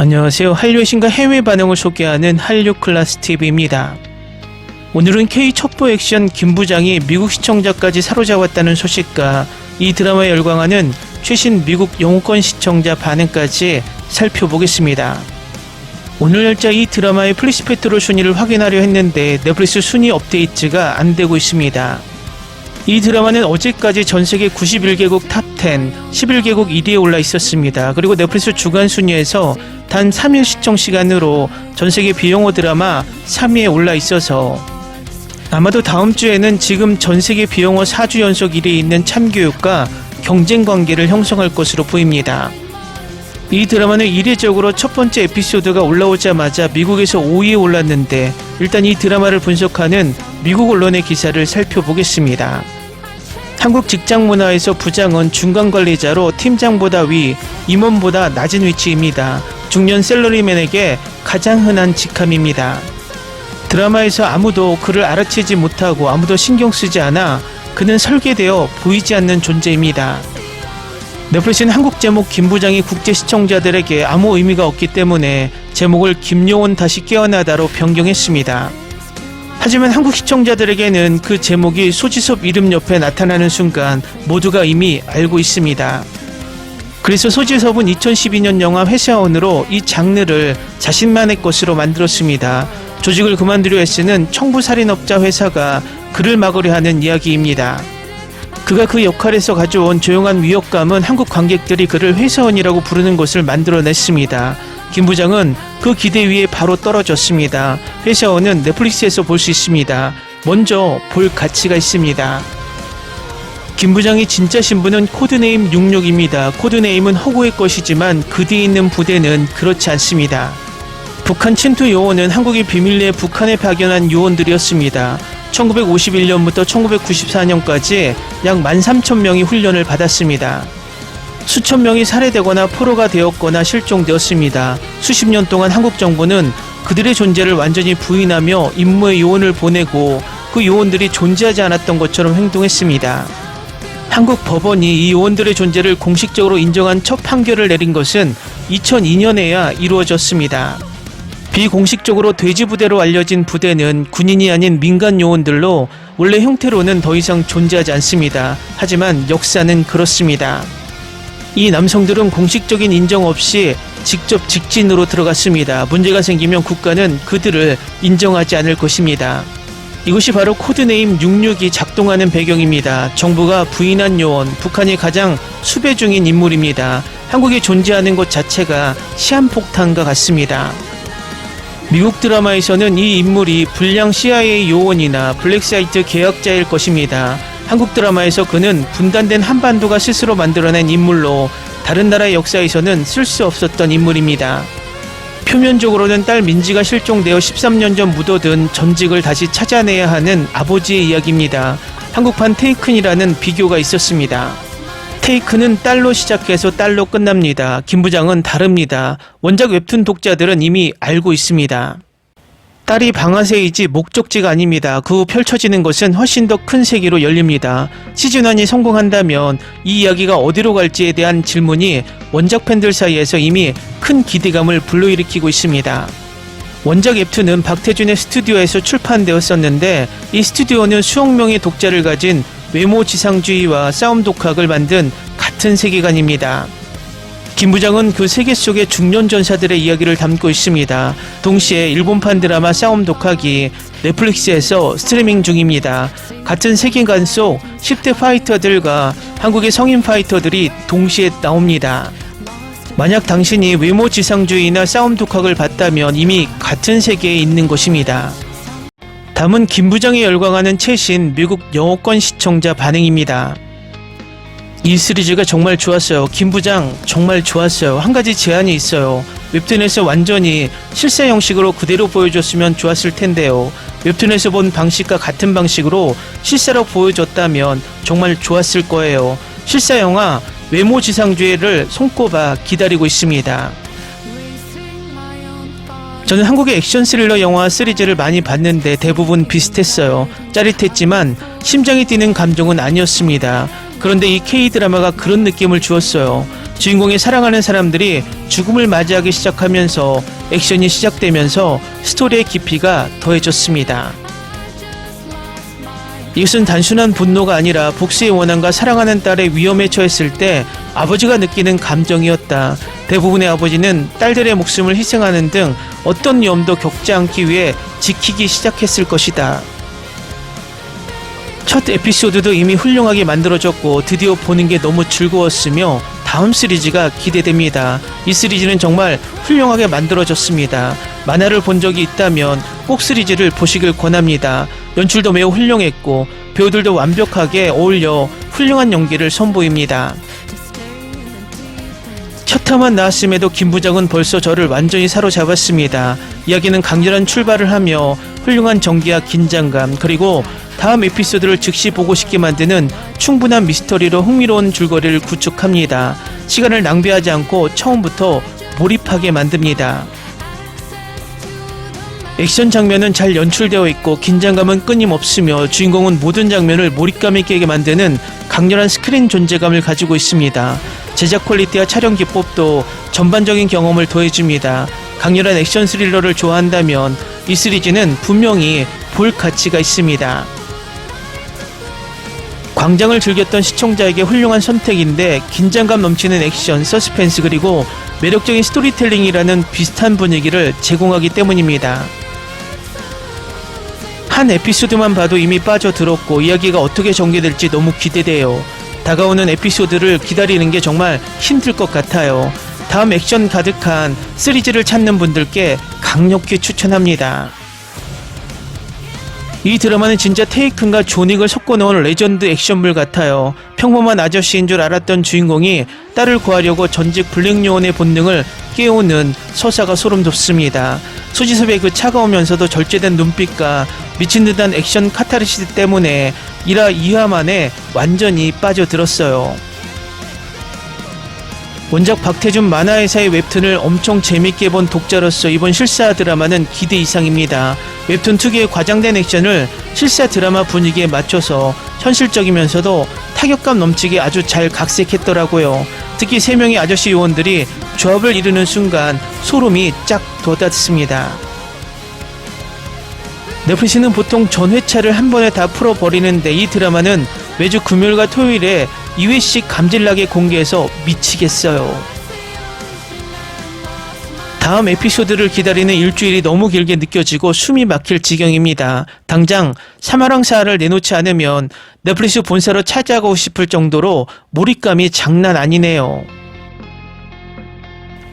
안녕하세요. 한류의 신과 해외 반응을 소개하는 한류클라스TV입니다. 오늘은 K 첩보 액션 김부장이 미국 시청자까지 사로잡았다는 소식과 이 드라마에 열광하는 최신 미국 영어권 시청자 반응까지 살펴보겠습니다. 오늘 날짜 이 드라마의 플리스페트롤 순위를 확인하려 했는데 넷플릭스 순위 업데이트가 안되고 있습니다. 이 드라마는 어제까지 전세계 91개국 탑10, 11개국 1위에 올라 있었습니다. 그리고 넷플릭스 주간 순위에서 단 3일 시청 시간으로 전세계 비영어 드라마 3위에 올라 있어서 아마도 다음 주에는 지금 전세계 비영어 4주 연속 1위에 있는 참교육과 경쟁 관계를 형성할 것으로 보입니다. 이 드라마는 이례적으로 첫 번째 에피소드가 올라오자마자 미국에서 5위에 올랐는데 일단 이 드라마를 분석하는 미국 언론의 기사를 살펴보겠습니다. 한국 직장 문화에서 부장은 중간 관리자로 팀장보다 위, 임원보다 낮은 위치입니다. 중년 샐러리맨에게 가장 흔한 직함입니다. 드라마에서 아무도 그를 알아채지 못하고 아무도 신경 쓰지 않아 그는 설계되어 보이지 않는 존재입니다. 넷플릭스는 한국 제목 김부장이 국제 시청자들에게 아무 의미가 없기 때문에 제목을 김요원 다시 깨어나다로 변경했습니다. 하지만 한국 시청자들에게는 그 제목이 소지섭 이름 옆에 나타나는 순간 모두가 이미 알고 있습니다. 그래서 소지섭은 2012년 영화 회사원으로 이 장르를 자신만의 것으로 만들었습니다. 조직을 그만두려 애쓰는 청부살인업자 회사가 그를 막으려 하는 이야기입니다. 그가 그 역할에서 가져온 조용한 위협감은 한국 관객들이 그를 회사원이라고 부르는 것을 만들어냈습니다. 김 부장은 그 기대 위에 바로 떨어졌습니다. 회사원은 넷플릭스에서 볼 수 있습니다. 먼저 볼 가치가 있습니다. 김 부장의 진짜 신분은 코드네임 66입니다. 코드네임은 허구의 것이지만 그 뒤에 있는 부대는 그렇지 않습니다. 북한 침투 요원은 한국의 비밀리에 북한에 파견한 요원들이었습니다. 1951년부터 1994년까지 약 13,000명이 훈련을 받았습니다. 수천 명이 살해되거나 포로가 되었거나 실종되었습니다. 수십 년 동안 한국 정부는 그들의 존재를 완전히 부인하며 임무의 요원을 보내고 그 요원들이 존재하지 않았던 것처럼 행동했습니다. 한국 법원이 이 요원들의 존재를 공식적으로 인정한 첫 판결을 내린 것은 2002년에야 이루어졌습니다. 비공식적으로 돼지부대로 알려진 부대는 군인이 아닌 민간 요원들로 원래 형태로는 더 이상 존재하지 않습니다. 하지만 역사는 그렇습니다. 이 남성들은 공식적인 인정 없이 직접 직진으로 들어갔습니다. 문제가 생기면 국가는 그들을 인정하지 않을 것입니다. 이것이 바로 코드네임 66이 작동하는 배경입니다. 정부가 부인한 요원, 북한이 가장 수배 중인 인물입니다. 한국에 존재하는 것 자체가 시한폭탄과 같습니다. 미국 드라마에서는 이 인물이 불량 CIA 요원이나 블랙사이트 계약자일 것입니다. 한국 드라마에서 그는 분단된 한반도가 스스로 만들어낸 인물로 다른 나라의 역사에서는 쓸 수 없었던 인물입니다. 표면적으로는 딸 민지가 실종되어 13년 전 묻어둔 전직을 다시 찾아내야 하는 아버지의 이야기입니다. 한국판 테이큰이라는 비교가 있었습니다. 테이큰은 딸로 시작해서 딸로 끝납니다. 김 부장은 다릅니다. 원작 웹툰 독자들은 이미 알고 있습니다. 딸이 방아쇠이지 목적지가 아닙니다. 그 후 펼쳐지는 것은 훨씬 더 큰 세계로 열립니다. 시즌1이 성공한다면 이 이야기가 어디로 갈지에 대한 질문이 원작 팬들 사이에서 이미 큰 기대감을 불러일으키고 있습니다. 원작 웹툰은 박태준의 스튜디오에서 출판되었었는데 이 스튜디오는 수억 명의 독자를 가진 외모지상주의와 싸움 독학을 만든 같은 세계관입니다. 김 부장은 그 세계 속의 중년 전사들의 이야기를 담고 있습니다. 동시에 일본판 드라마 싸움 독학이 넷플릭스에서 스트리밍 중입니다. 같은 세계관 속 10대 파이터들과 한국의 성인 파이터들이 동시에 나옵니다. 만약 당신이 외모지상주의나 싸움 독학을 봤다면 이미 같은 세계에 있는 것입니다. 다음은 김 부장이 열광하는 최신 미국 영어권 시청자 반응입니다. 이 시리즈가 정말 좋았어요. 김 부장 정말 좋았어요. 한 가지 제안이 있어요. 웹툰에서 완전히 실사 형식으로 그대로 보여줬으면 좋았을 텐데요. 웹툰에서 본 방식과 같은 방식으로 실사로 보여줬다면 정말 좋았을 거예요. 실사 영화 외모지상주의를 손꼽아 기다리고 있습니다. 저는 한국의 액션 스릴러 영화 시리즈를 많이 봤는데 대부분 비슷했어요. 짜릿했지만 심장이 뛰는 감동은 아니었습니다. 그런데 이 K-드라마가 그런 느낌을 주었어요. 주인공이 사랑하는 사람들이 죽음을 맞이하기 시작하면서 액션이 시작되면서 스토리의 깊이가 더해졌습니다. 이것은 단순한 분노가 아니라 복수의 원한과 사랑하는 딸의 위험에 처했을 때 아버지가 느끼는 감정이었다. 대부분의 아버지는 딸들의 목숨을 희생하는 등 어떤 위험도 겪지 않기 위해 지키기 시작했을 것이다. 첫 에피소드도 이미 훌륭하게 만들어졌고 드디어 보는 게 너무 즐거웠으며 다음 시리즈가 기대됩니다. 이 시리즈는 정말 훌륭하게 만들어졌습니다. 만화를 본 적이 있다면 꼭 시리즈를 보시길 권합니다. 연출도 매우 훌륭했고 배우들도 완벽하게 어울려 훌륭한 연기를 선보입니다. 첫 화만 나왔음에도 김 부장은 벌써 저를 완전히 사로잡았습니다. 이야기는 강렬한 출발을 하며 훌륭한 전개와 긴장감 그리고 다음 에피소드를 즉시 보고 싶게 만드는 충분한 미스터리로 흥미로운 줄거리를 구축합니다. 시간을 낭비하지 않고 처음부터 몰입하게 만듭니다. 액션 장면은 잘 연출되어 있고 긴장감은 끊임없으며 주인공은 모든 장면을 몰입감 있게 만드는 강렬한 스크린 존재감을 가지고 있습니다. 제작 퀄리티와 촬영 기법도 전반적인 경험을 더해줍니다. 강렬한 액션 스릴러를 좋아한다면 이 시리즈는 분명히 볼 가치가 있습니다. 광장을 즐겼던 시청자에게 훌륭한 선택인데 긴장감 넘치는 액션, 서스펜스 그리고 매력적인 스토리텔링이라는 비슷한 분위기를 제공하기 때문입니다. 한 에피소드만 봐도 이미 빠져들었고 이야기가 어떻게 전개될지 너무 기대돼요. 다가오는 에피소드를 기다리는 게 정말 힘들 것 같아요. 다음 액션 가득한 시리즈를 찾는 분들께 강력히 추천합니다. 이 드라마는 진짜 테이큰과 조닉을 섞어 넣은 레전드 액션물 같아요. 평범한 아저씨인 줄 알았던 주인공이 딸을 구하려고 전직 블랙요원의 본능을 깨우는 서사가 소름 돋습니다. 소지섭의 그 차가우면서도 절제된 눈빛과 미친 듯한 액션 카타르시스 때문에 1화 2화 만에 완전히 빠져들었어요. 원작 박태준 만화회사의 웹툰을 엄청 재밌게 본 독자로서 이번 실사 드라마는 기대 이상입니다. 웹툰 특유의 과장된 액션을 실사 드라마 분위기에 맞춰서 현실적이면서도 타격감 넘치게 아주 잘 각색했더라고요. 특히 3명의 아저씨 요원들이 조합을 이루는 순간 소름이 쫙 돋았습니다. 넷플릭스는 보통 전회차를 한 번에 다 풀어버리는데 이 드라마는 매주 금요일과 토요일에 2회씩 감질나게 공개해서 미치겠어요. 다음 에피소드를 기다리는 일주일이 너무 길게 느껴지고 숨이 막힐 지경입니다. 당장 3화랑 4화를 내놓지 않으면 넷플릭스 본사로 찾아가고 싶을 정도로 몰입감이 장난 아니네요.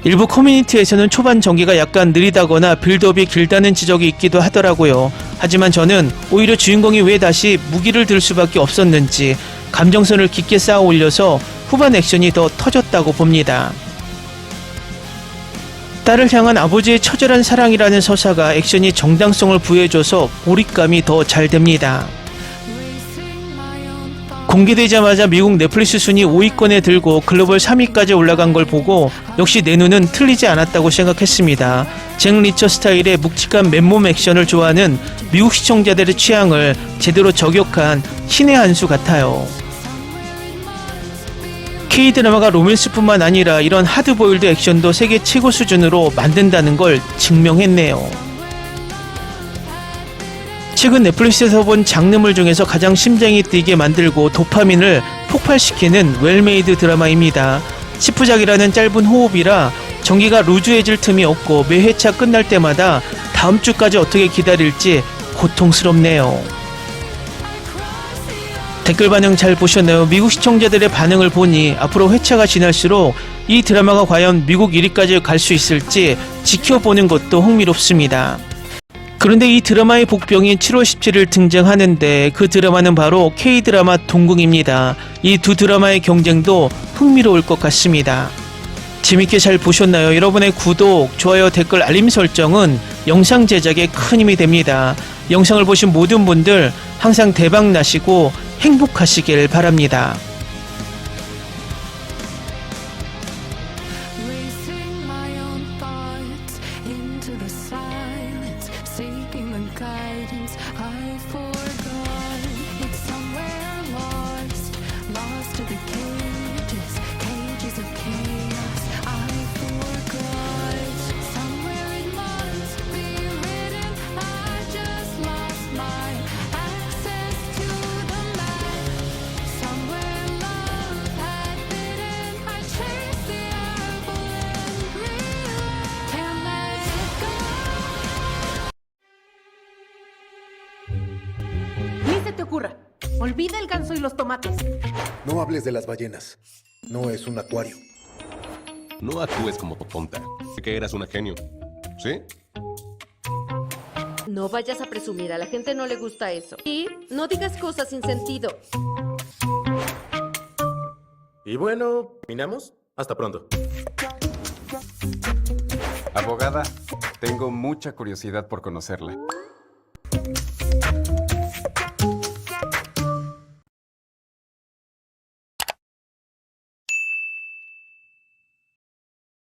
일부 커뮤니티에서는 초반 전개가 약간 느리다거나 빌드업이 길다는 지적이 있기도 하더라고요. 하지만 저는 오히려 주인공이 왜 다시 무기를 들 수밖에 없었는지 감정선을 깊게 쌓아 올려서 후반 액션이 더 터졌다고 봅니다. 딸을 향한 아버지의 처절한 사랑이라는 서사가 액션이 정당성을 부여해줘서 몰입감이 더 잘 됩니다. 공개되자마자 미국 넷플릭스 순위 5위권에 들고 글로벌 3위까지 올라간 걸 보고 역시 내 눈은 틀리지 않았다고 생각했습니다. 잭 리처 스타일의 묵직한 맨몸 액션을 좋아하는 미국 시청자들의 취향을 제대로 저격한 신의 한 수 같아요. K-드라마가 로맨스뿐만 아니라 이런 하드보일드 액션도 세계 최고 수준으로 만든다는 걸 증명했네요. 최근 넷플릭스에서 본 장르물 중에서 가장 심장이 뛰게 만들고 도파민을 폭발시키는 웰메이드 드라마입니다. 10부작이라는 짧은 호흡이라 전개가 루즈해질 틈이 없고 매 회차 끝날 때마다 다음 주까지 어떻게 기다릴지 고통스럽네요. 댓글 반응 잘 보셨나요? 미국 시청자들의 반응을 보니 앞으로 회차가 지날수록 이 드라마가 과연 미국 1위까지 갈 수 있을지 지켜보는 것도 흥미롭습니다. 그런데 이 드라마의 복병이 7월 17일 등장하는데 그 드라마는 바로 K-드라마 동궁입니다. 이 두 드라마의 경쟁도 흥미로울 것 같습니다. 재밌게 잘 보셨나요? 여러분의 구독, 좋아요, 댓글, 알림 설정은 영상 제작에 큰 힘이 됩니다. 영상을 보신 모든 분들 항상 대박 나시고 행복하시길 바랍니다. Seeking the guidance I forgot. It's somewhere lost to the cages, cages of chaos. I forgot. Somewhere it must be written. I just lost my access to the map. Somewhere love had bitten. I chased the apple and realized can't let it go. Ni se te ocurra. Olvida el ganso y los tomates. No hables de las ballenas. No es un acuario. No actúes como tonta. Que eras una genio. ¿Sí? No vayas a presumir, a la gente no le gusta eso. Y no digas cosas sin sentido. Y bueno, ¿terminamos? Hasta pronto. Abogada, tengo mucha curiosidad por conocerla.